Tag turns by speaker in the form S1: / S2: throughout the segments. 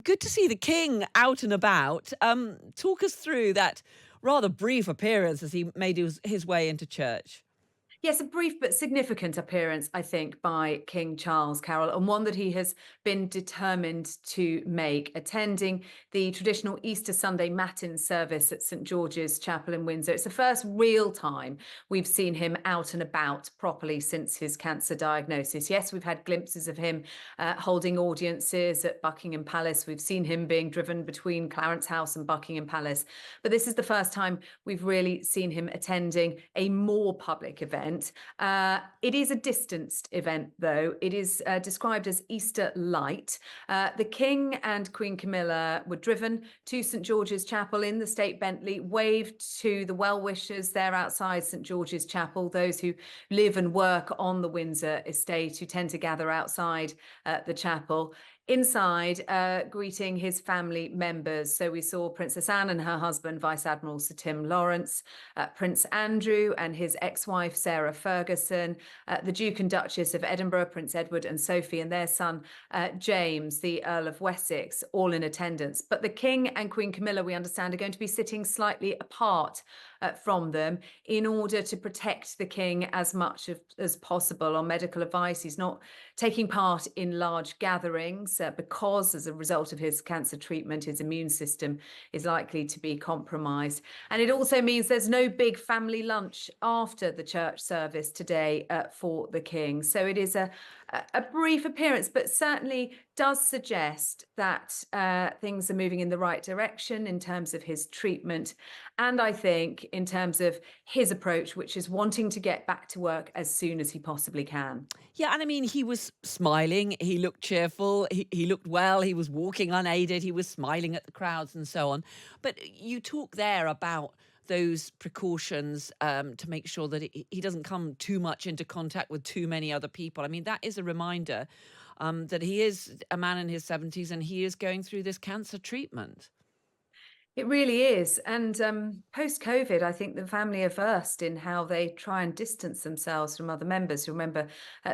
S1: good to see the king out and about. Talk us through that rather brief appearance as he made his way into church.
S2: Yes, a brief but significant appearance, I think, by King Charles, Carol, and one that he has been determined to make, attending the traditional Easter Sunday Matin service at St George's Chapel in Windsor. It's the first real time we've seen him out and about properly since his cancer diagnosis. Yes, we've had glimpses of him holding audiences at Buckingham Palace. We've seen him being driven between Clarence House and Buckingham Palace. But this is the first time we've really seen him attending a more public event. It is a distanced event, though. It is described as Easter Light. The King and Queen Camilla were driven to St George's Chapel in the State Bentley, waved to the well-wishers there outside St George's Chapel, those who live and work on the Windsor estate, who tend to gather outside the chapel. Inside, greeting his family members. So we saw Princess Anne and her husband, Vice Admiral Sir Tim Lawrence, Prince Andrew and his ex-wife, Sarah Ferguson, the Duke and Duchess of Edinburgh, Prince Edward and Sophie, and their son, James, the Earl of Wessex, all in attendance. But the King and Queen Camilla, we understand, are going to be sitting slightly apart from them in order to protect the King as much as possible on medical advice. He's not taking part in large gatherings because, as a result of his cancer treatment, his immune system is likely to be compromised. And it also means there's no big family lunch after the church service today for the King. So it is a brief appearance, but certainly does suggest that things are moving in the right direction in terms of his treatment. And I think in terms of his approach, which is wanting to get back to work as soon as he possibly can.
S1: Yeah, and I mean, he was smiling, he looked cheerful, he looked well, he was walking unaided, he was smiling at the crowds and so on. But you talk there about those precautions to make sure that he doesn't come too much into contact with too many other people. I mean, that is a reminder that he is a man in his 70s and he is going through this cancer treatment.
S2: It really is. And post-COVID, I think the family are versed in how they try and distance themselves from other members. You remember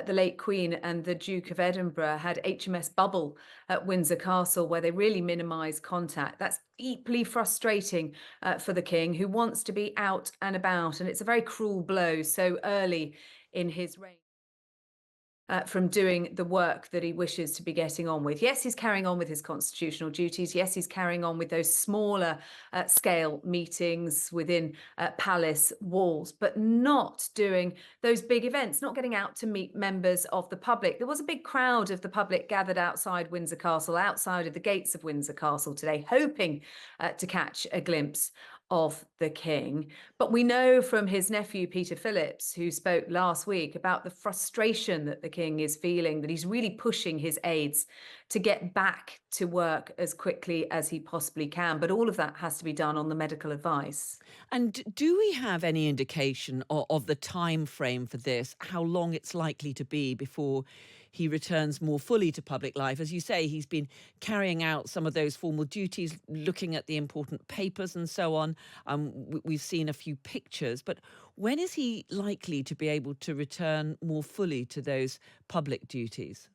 S2: the late Queen and the Duke of Edinburgh had HMS Bubble at Windsor Castle, where they really minimise contact. That's deeply frustrating for the King, who wants to be out and about. And it's a very cruel blow so early in his reign. From doing the work that he wishes to be getting on with. Yes, he's carrying on with his constitutional duties. Yes, he's carrying on with those smaller scale meetings within palace walls, but not doing those big events, not getting out to meet members of the public. There was a big crowd of the public gathered outside Windsor Castle, outside of the gates of Windsor Castle today, hoping to catch a glimpse of the King. But we know from his nephew, Peter Phillips, who spoke last week about the frustration that the King is feeling, that he's really pushing his aides to get back to work as quickly as he possibly can. But all of that has to be done on the medical advice.
S1: And do we have any indication of the time frame for this, how long it's likely to be before he returns more fully to public life? As you say, he's been carrying out some of those formal duties, looking at the important papers and so on. We've seen a few pictures, but when is he likely to be able to return more fully to those public duties?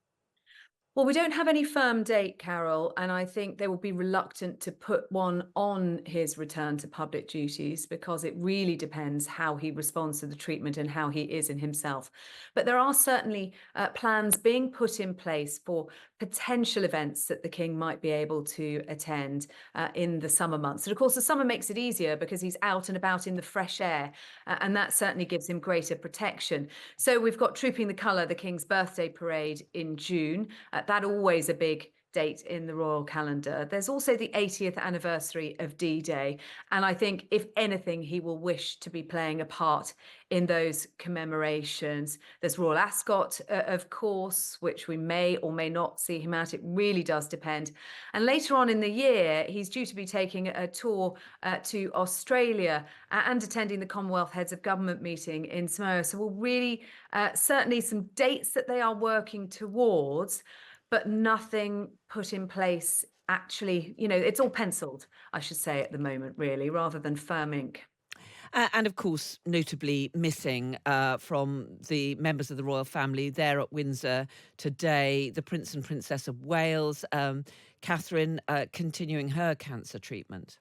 S2: Well, we don't have any firm date, Carol, and I think they will be reluctant to put one on his return to public duties because it really depends how he responds to the treatment and how he is in himself. But there are certainly plans being put in place for potential events that the King might be able to attend in the summer months. And of course, the summer makes it easier because he's out and about in the fresh air, and that certainly gives him greater protection. So we've got Trooping the Colour, the King's birthday parade in June. That always a big date in the royal calendar. There's also the 80th anniversary of D-Day. And I think, if anything, he will wish to be playing a part in those commemorations. There's Royal Ascot, of course, which we may or may not see him at. It really does depend. And later on in the year, he's due to be taking a tour to Australia and attending the Commonwealth Heads of Government meeting in Samoa. So we'll really, certainly some dates that they are working towards, but nothing put in place actually. It's all penciled, I should say, at the moment, really, rather than firm ink.
S1: And of course, notably missing from the members of the royal family there at Windsor today, the Prince and Princess of Wales, Catherine, continuing her cancer treatment.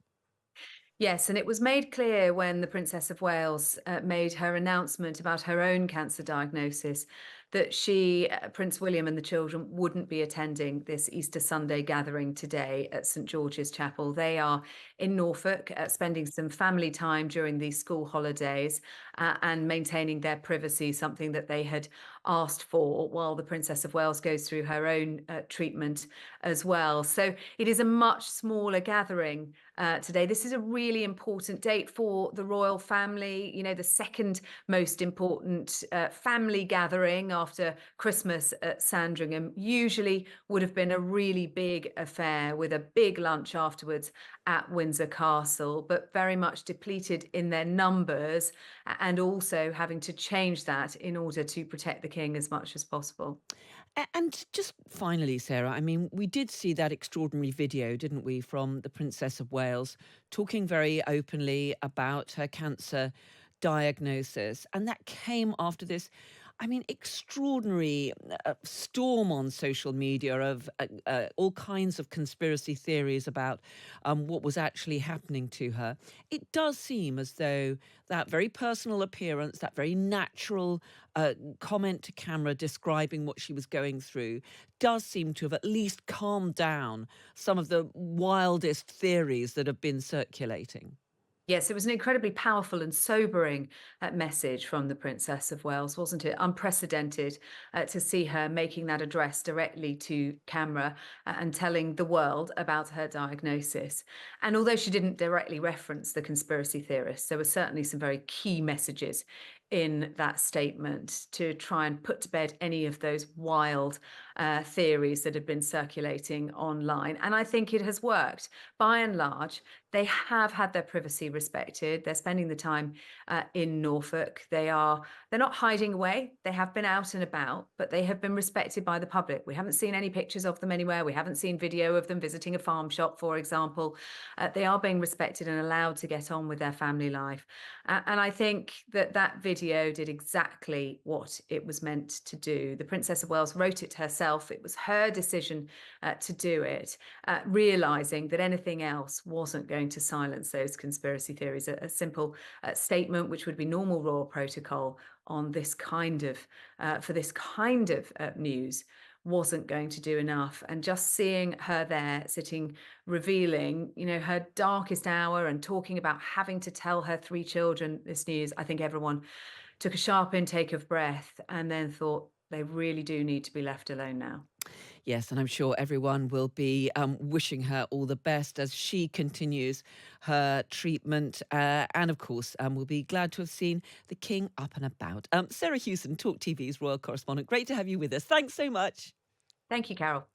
S2: Yes, and it was made clear when the Princess of Wales made her announcement about her own cancer diagnosis that she, Prince William, and the children wouldn't be attending this Easter Sunday gathering today at St George's Chapel. They are in Norfolk, spending some family time during these school holidays and maintaining their privacy, something that they had asked for while the Princess of Wales goes through her own treatment as well. So it is a much smaller gathering today. This is a really important date for the royal family, you know, the second most important family gathering after Christmas at Sandringham. Usually would have been a really big affair with a big lunch afterwards at Windsor Castle, but very much depleted in their numbers and also having to change that in order to protect the king as much as possible.
S1: And just finally, Sarah, I mean, we did see that extraordinary video, didn't we, from the Princess of Wales talking very openly about her cancer diagnosis. And that came after this, I mean, extraordinary storm on social media of all kinds of conspiracy theories about what was actually happening to her. It does seem as though that very personal appearance, that very natural comment to camera describing what she was going through, does seem to have at least calmed down some of the wildest theories that have been circulating.
S2: Yes, it was an incredibly powerful and sobering message from the Princess of Wales, wasn't it? Unprecedented to see her making that address directly to camera and telling the world about her diagnosis. And although she didn't directly reference the conspiracy theorists, there were certainly some very key messages in that statement to try and put to bed any of those wild theories that had been circulating online. And I think it has worked. By and large, they have had their privacy respected. They're spending the time in Norfolk. They're not hiding away. They have been out and about, but they have been respected by the public. We haven't seen any pictures of them anywhere. We haven't seen video of them visiting a farm shop, for example. They are being respected and allowed to get on with their family life. And I think that that video did exactly what it was meant to do. The Princess of Wales wrote it herself. It was her decision to do it, realizing that anything else wasn't going to silence those conspiracy theories. A simple statement, which would be normal royal protocol on this kind of for this kind of news, wasn't going to do enough. And just seeing her there sitting, revealing, you know, her darkest hour and talking about having to tell her three children this news, I think everyone took a sharp intake of breath and then thought they really do need to be left alone now.
S1: Yes, and I'm sure everyone will be wishing her all the best as she continues her treatment. And of course, we'll be glad to have seen the King up and about. Sarah Hewson, Talk TV's royal correspondent. Great to have you with us. Thanks so much.
S2: Thank you, Carol.